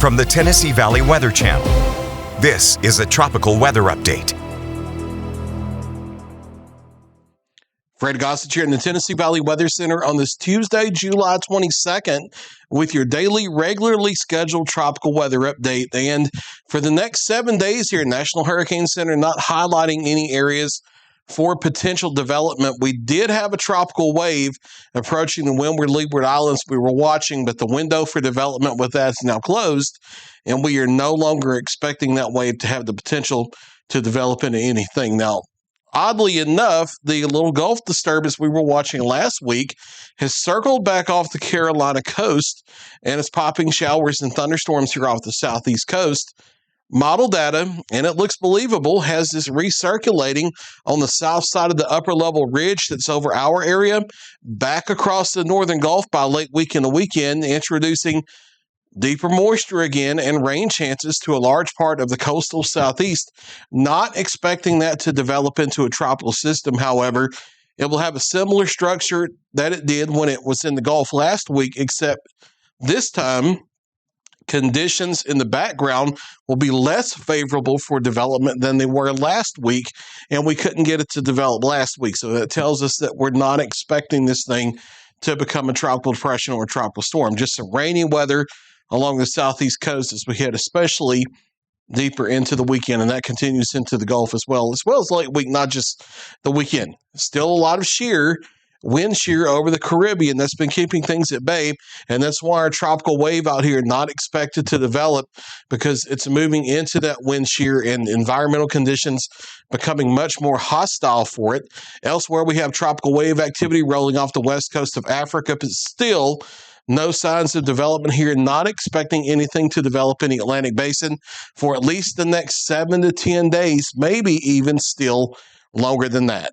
From the Tennessee Valley Weather Channel, this is a tropical weather update. Fred Gossage here in the Tennessee Valley Weather Center on this Tuesday, July 22nd, with your daily, regularly scheduled tropical weather update. And for the next 7 days here, National Hurricane Center not highlighting any areas for potential development. We did have a tropical wave approaching the Windward-Leeward Islands we were watching, but the window for development with that is now closed, and we are no longer expecting that wave to have the potential to develop into anything. Now, oddly enough, the little Gulf disturbance we were watching last week has circled back off the Carolina coast and is popping showers and thunderstorms here off the southeast coast. Model data, and it looks believable, has this recirculating on the south side of the upper level ridge that's over our area, back across the northern Gulf by late week and the weekend, introducing deeper moisture again and rain chances to a large part of the coastal southeast. Not expecting that to develop into a tropical system, however. It will have a similar structure that it did when it was in the Gulf last week, except this time conditions in the background will be less favorable for development than they were last week, and we couldn't get it to develop last week. So that tells us that we're not expecting this thing to become a tropical depression or a tropical storm. Just some rainy weather along the southeast coast as we head especially deeper into the weekend, and that continues into the Gulf as well as late week, not just the weekend. Still a lot of wind shear over the Caribbean that's been keeping things at bay, and that's why our tropical wave out here not expected to develop, because it's moving into that wind shear and environmental conditions becoming much more hostile for it. Elsewhere, we have tropical wave activity rolling off the west coast of Africa, but still no signs of development here, not expecting anything to develop in the Atlantic Basin for at least the next 7 to 10 days, maybe even still longer than that.